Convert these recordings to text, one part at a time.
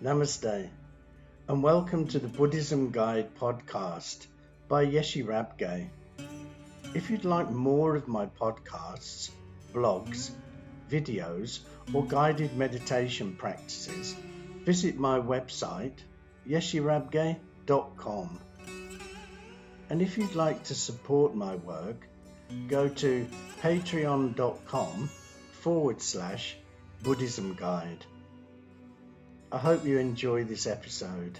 Namaste, and welcome to the Buddhism Guide podcast by Yeshe Rabgye. If you'd like more of my podcasts, blogs, videos, or guided meditation practices, visit my website, yesherabgye.com. And if you'd like to support my work, go to patreon.com/Buddhism Guide. I hope you enjoy this episode.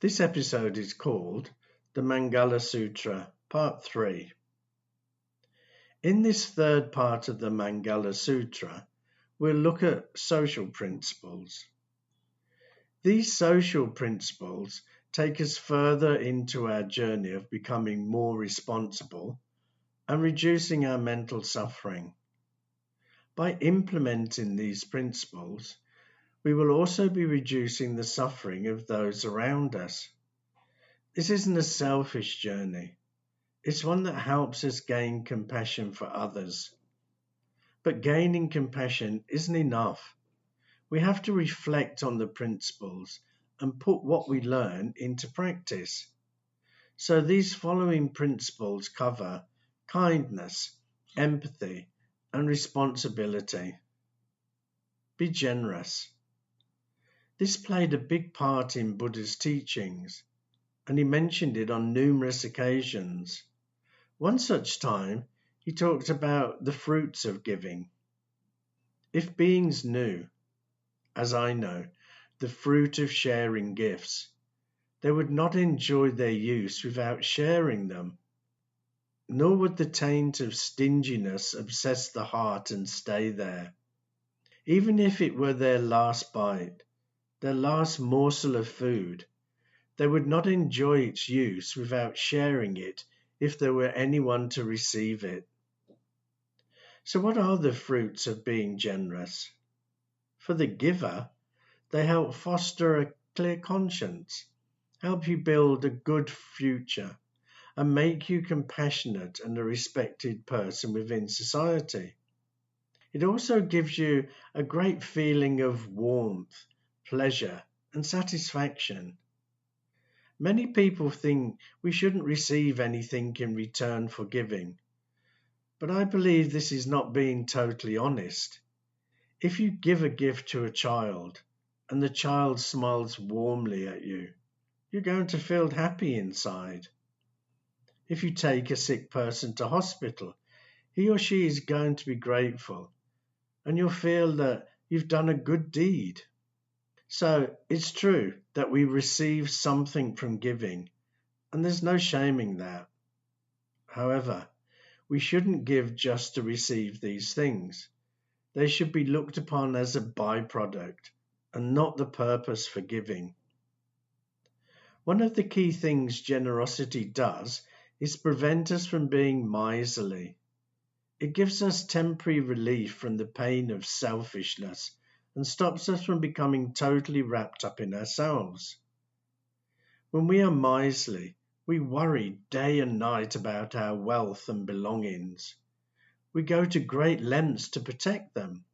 This episode is called the Mangala Sutra, Part 3. In this third part of the Mangala Sutra, we'll look at social principles. These social principles take us further into our journey of becoming more responsible and reducing our mental suffering. By implementing these principles, we will also be reducing the suffering of those around us. This isn't a selfish journey. It's one that helps us gain compassion for others. But gaining compassion isn't enough. We have to reflect on the principles and put what we learn into practice. So these following principles cover kindness, empathy, and responsibility. Be generous. This played a big part in Buddha's teachings, and he mentioned it on numerous occasions. One such time, he talked about the fruits of giving. If beings knew, as I know, the fruit of sharing gifts, they would not enjoy their use without sharing them, nor would the taint of stinginess obsess the heart and stay there. Even if it were their last bite, their last morsel of food, they would not enjoy its use without sharing it if there were anyone to receive it. So what are the fruits of being generous? For the giver, they help foster a clear conscience, help you build a good future, and make you compassionate and a respected person within society. It also gives you a great feeling of warmth, pleasure, and satisfaction. Many people think we shouldn't receive anything in return for giving, but I believe this is not being totally honest. If you give a gift to a child, and the child smiles warmly at you, you're going to feel happy inside. If you take a sick person to hospital, he or she is going to be grateful, and you'll feel that you've done a good deed. So it's true that we receive something from giving, and there's no shaming that. However, we shouldn't give just to receive these things. They should be looked upon as a byproduct, and not the purpose for giving. One of the key things generosity does is prevent us from being miserly. It gives us temporary relief from the pain of selfishness and stops us from becoming totally wrapped up in ourselves. When we are miserly, we worry day and night about our wealth and belongings. We go to great lengths to protect them.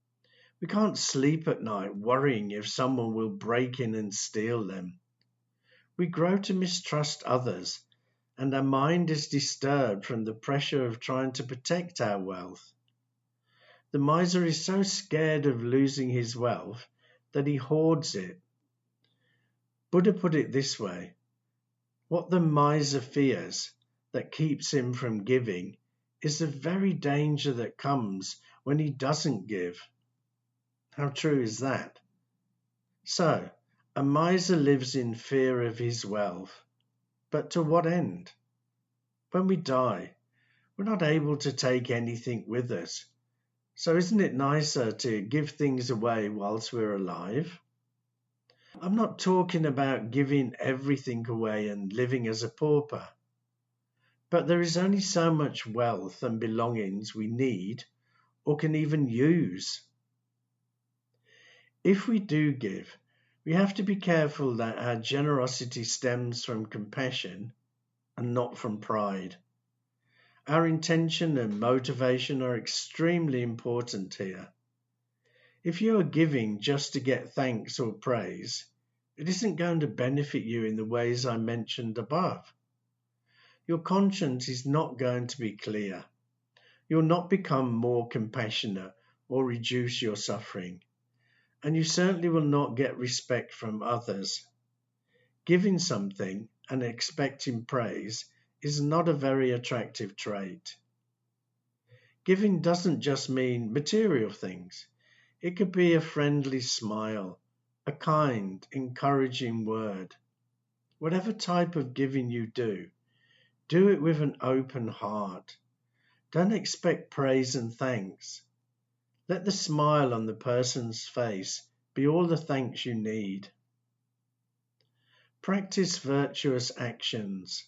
We can't sleep at night worrying if someone will break in and steal them. We grow to mistrust others, and our mind is disturbed from the pressure of trying to protect our wealth. The miser is so scared of losing his wealth that he hoards it. Buddha put it this way: what the miser fears that keeps him from giving is the very danger that comes when he doesn't give. How true is that? So, a miser lives in fear of his wealth. But to what end? When we die, we're not able to take anything with us. So isn't it nicer to give things away whilst we're alive? I'm not talking about giving everything away and living as a pauper. But there is only so much wealth and belongings we need or can even use. If we do give, we have to be careful that our generosity stems from compassion and not from pride. Our intention and motivation are extremely important here. If you are giving just to get thanks or praise, it isn't going to benefit you in the ways I mentioned above. Your conscience is not going to be clear. You'll not become more compassionate or reduce your suffering, and you certainly will not get respect from others. Giving something and expecting praise is not a very attractive trait. Giving doesn't just mean material things. It could be a friendly smile, a kind, encouraging word. Whatever type of giving you do it with an open heart. Don't expect praise and thanks. Let the smile on the person's face be all the thanks you need. Practice virtuous actions.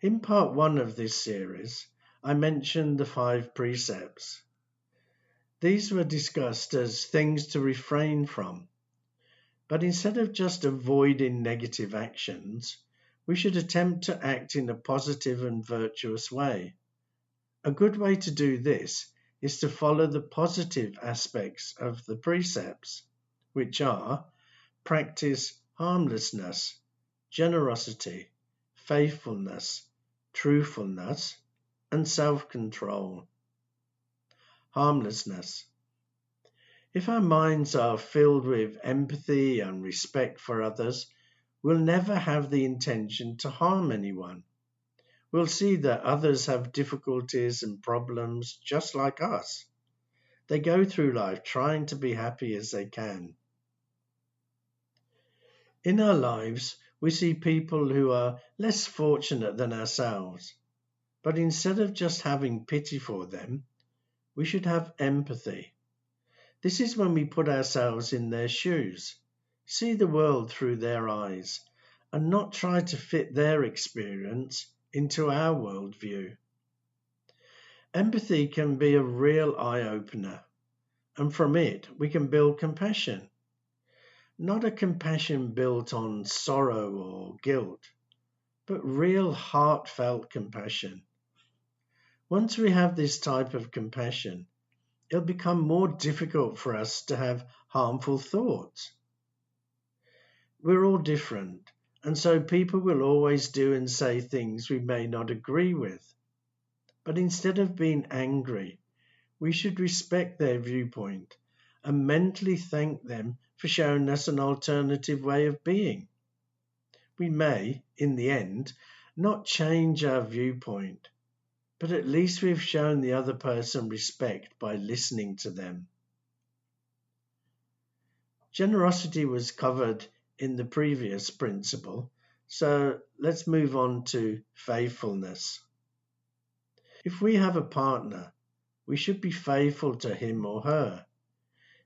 In part 1 of this series, I mentioned the 5 precepts. These were discussed as things to refrain from. But instead of just avoiding negative actions, we should attempt to act in a positive and virtuous way. A good way to do this is to follow the positive aspects of the precepts, which are practice harmlessness, generosity, faithfulness, truthfulness, and self-control. Harmlessness. If our minds are filled with empathy and respect for others, we'll never have the intention to harm anyone. We'll see that others have difficulties and problems just like us. They go through life trying to be happy as they can. In our lives, we see people who are less fortunate than ourselves, but instead of just having pity for them, we should have empathy. This is when we put ourselves in their shoes, see the world through their eyes, and not try to fit their experience into our worldview. Empathy can be a real eye-opener, and from it we can build compassion. Not a compassion built on sorrow or guilt, but real heartfelt compassion. Once we have this type of compassion, it'll become more difficult for us to have harmful thoughts. We're all different, and so people will always do and say things we may not agree with. But instead of being angry, we should respect their viewpoint and mentally thank them for showing us an alternative way of being. We may, in the end, not change our viewpoint, but at least we've shown the other person respect by listening to them. Generosity was covered in the previous principle, so let's move on to faithfulness. If we have a partner, we should be faithful to him or her.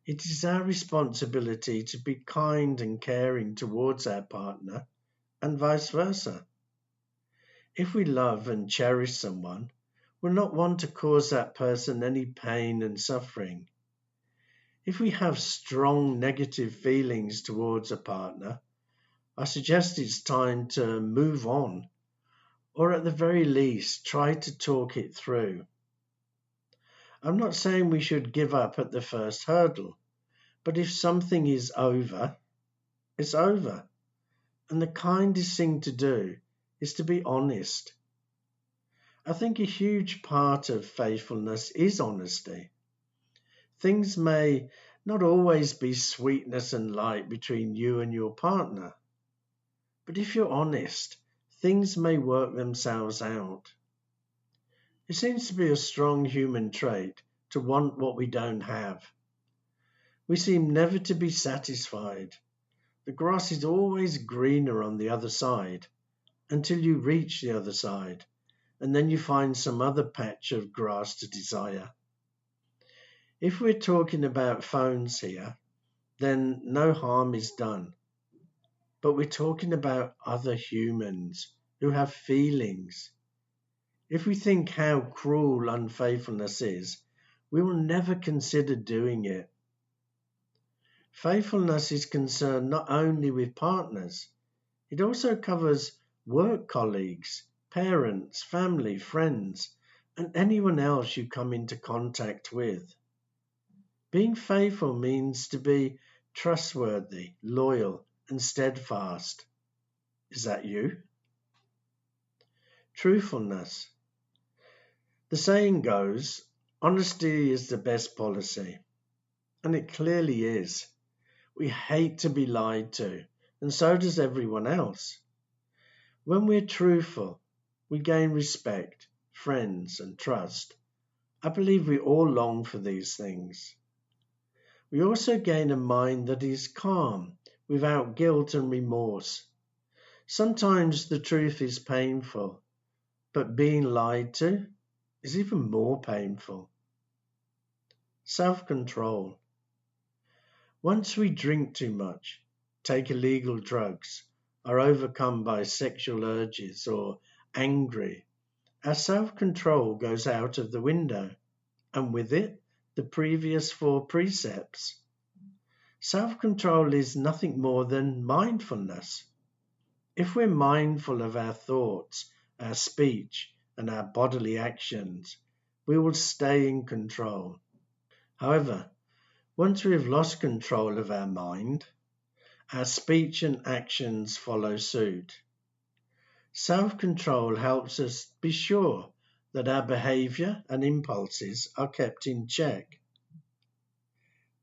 It is our responsibility to be kind and caring towards our partner, and vice versa. If we love and cherish someone, we'll not want to cause that person any pain and suffering. If we have strong negative feelings towards a partner, I suggest it's time to move on, or at the very least, try to talk it through. I'm not saying we should give up at the first hurdle, but if something is over, it's over. And the kindest thing to do is to be honest. I think a huge part of faithfulness is honesty. Things may not always be sweetness and light between you and your partner, but if you're honest, things may work themselves out. It seems to be a strong human trait to want what we don't have. We seem never to be satisfied. The grass is always greener on the other side until you reach the other side, and then you find some other patch of grass to desire. If we're talking about phones here, then no harm is done. But we're talking about other humans who have feelings. If we think how cruel unfaithfulness is, we will never consider doing it. Faithfulness is concerned not only with partners, it also covers work colleagues, parents, family, friends, and anyone else you come into contact with. Being faithful means to be trustworthy, loyal, and steadfast. Is that you? Truthfulness. The saying goes, honesty is the best policy. And it clearly is. We hate to be lied to, and so does everyone else. When we're truthful, we gain respect, friends, and trust. I believe we all long for these things. We also gain a mind that is calm, without guilt and remorse. Sometimes the truth is painful, but being lied to is even more painful. Self-control. Once we drink too much, take illegal drugs, are overcome by sexual urges, or angry, our self-control goes out of the window, and with it, the previous 4 precepts. Self-control is nothing more than mindfulness. If we're mindful of our thoughts, our speech, and our bodily actions, we will stay in control. However, once we have lost control of our mind, our speech and actions follow suit. Self-control helps us be sure that our behavior and impulses are kept in check.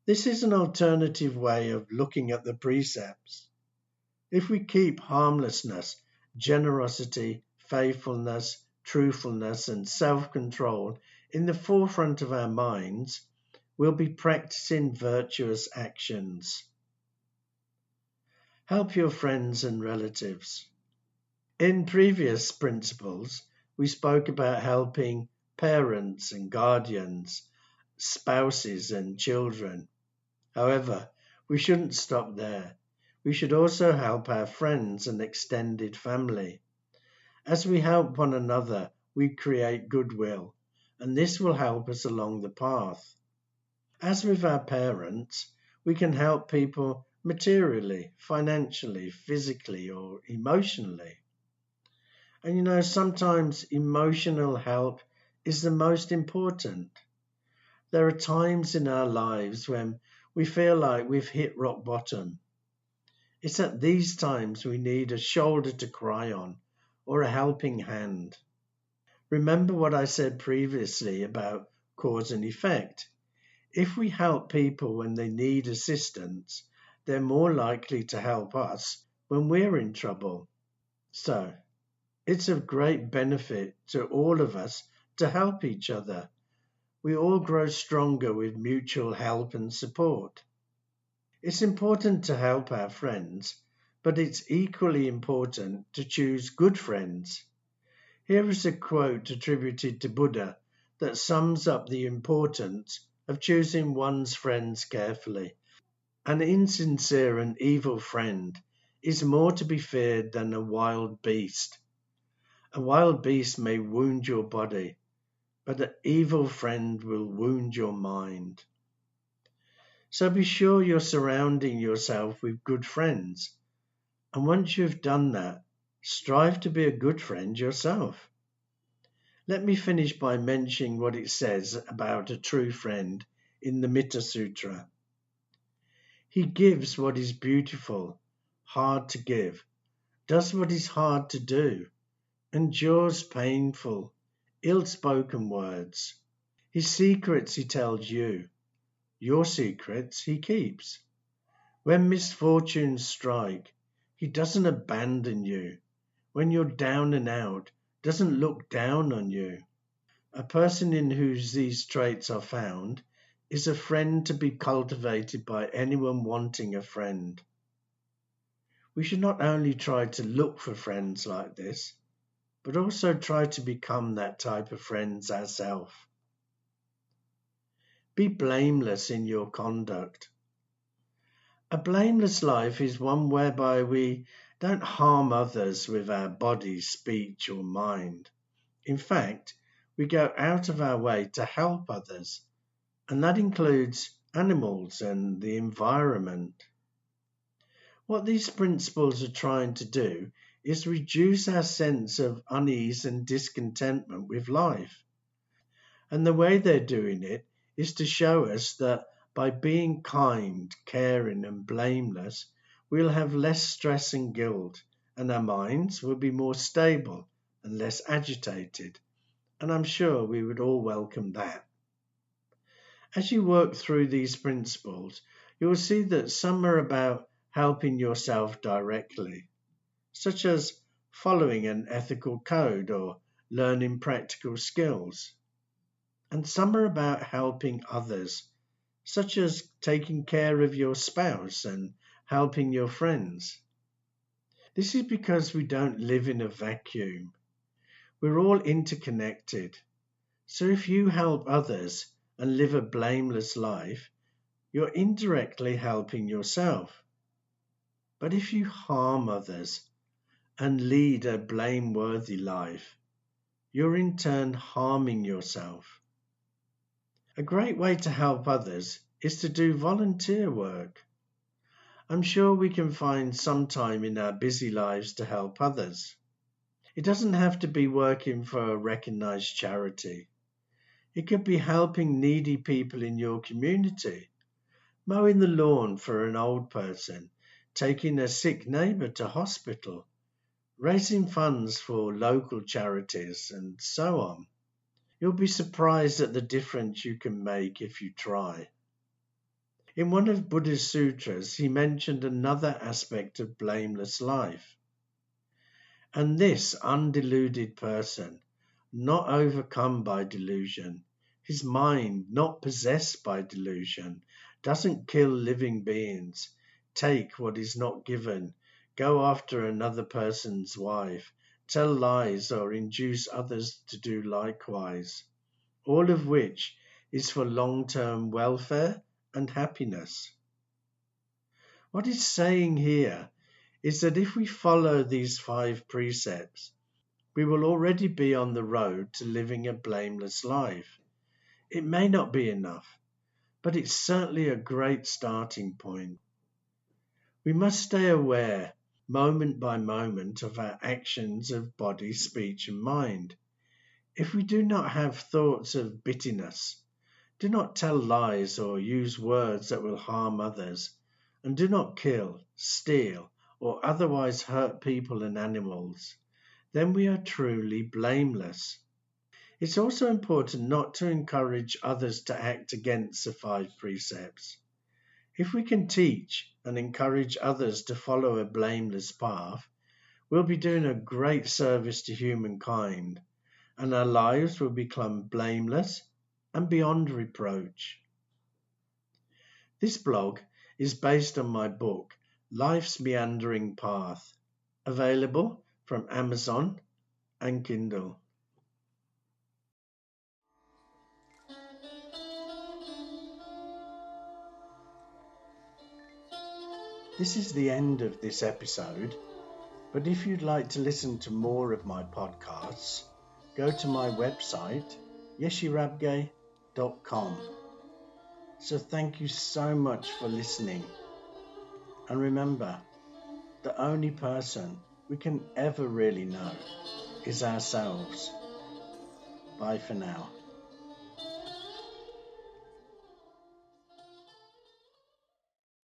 This is an alternative way of looking at the precepts. If we keep harmlessness, generosity, faithfulness, truthfulness, and self-control in the forefront of our minds, we'll be practicing virtuous actions. Help your friends and relatives. In previous principles, we spoke about helping parents and guardians, spouses and children. However, we shouldn't stop there. We should also help our friends and extended family. As we help one another, we create goodwill, and this will help us along the path. As with our parents, we can help people materially, financially, physically, or emotionally. And sometimes emotional help is the most important. There are times in our lives when we feel like we've hit rock bottom. It's at these times we need a shoulder to cry on or a helping hand. Remember what I said previously about cause and effect. If we help people when they need assistance, they're more likely to help us when we're in trouble. So, it's of great benefit to all of us to help each other. We all grow stronger with mutual help and support. It's important to help our friends, but it's equally important to choose good friends. Here is a quote attributed to Buddha that sums up the importance of choosing one's friends carefully. An insincere and evil friend is more to be feared than a wild beast. A wild beast may wound your body, but an evil friend will wound your mind. So be sure you're surrounding yourself with good friends. And once you've done that, strive to be a good friend yourself. Let me finish by mentioning what it says about a true friend in the Metta Sutra. He gives what is beautiful, hard to give, does what is hard to do, endures painful, ill-spoken words. His secrets he tells you, your secrets he keeps. When misfortunes strike, he doesn't abandon you. When you're down and out, doesn't look down on you. A person in whose these traits are found is a friend to be cultivated by anyone wanting a friend. We should not only try to look for friends like this, but also try to become that type of friends ourselves. Be blameless in your conduct. A blameless life is one whereby we don't harm others with our body, speech, or mind. In fact, we go out of our way to help others, and that includes animals and the environment. What these principles are trying to do is reduce our sense of unease and discontentment with life. And the way they're doing it is to show us that by being kind, caring, and blameless, we'll have less stress and guilt, and our minds will be more stable and less agitated. And I'm sure we would all welcome that. As you work through these principles, you will see that some are about helping yourself directly, such as following an ethical code or learning practical skills. And some are about helping others, such as taking care of your spouse and helping your friends. This is because we don't live in a vacuum. We're all interconnected. So if you help others and live a blameless life, you're indirectly helping yourself. But if you harm others and lead a blameworthy life, you're in turn harming yourself. A great way to help others is to do volunteer work. I'm sure we can find some time in our busy lives to help others. It doesn't have to be working for a recognized charity. It could be helping needy people in your community, mowing the lawn for an old person, taking a sick neighbour to hospital, raising funds for local charities, and so on. You'll be surprised at the difference you can make if you try. In one of Buddha's sutras, he mentioned another aspect of blameless life. And this undeluded person, not overcome by delusion, his mind not possessed by delusion, doesn't kill living beings, take what is not given, go after another person's wife, tell lies or induce others to do likewise, all of which is for long-term welfare and happiness. What he's saying here is that if we follow these 5 precepts, we will already be on the road to living a blameless life. It may not be enough, but it's certainly a great starting point. We must stay aware, moment by moment, of our actions of body, speech, and mind. If we do not have thoughts of bitterness, do not tell lies or use words that will harm others, and do not kill, steal, or otherwise hurt people and animals, then we are truly blameless. It's also important not to encourage others to act against the 5 precepts. If we can teach and encourage others to follow a blameless path, we'll be doing a great service to humankind, and our lives will become blameless and beyond reproach. This blog is based on my book, Life's Meandering Path, available from Amazon and Kindle. This is the end of this episode, but if you'd like to listen to more of my podcasts, go to my website, yesherabgye.com. So thank you so much for listening. And remember, the only person we can ever really know is ourselves. Bye for now.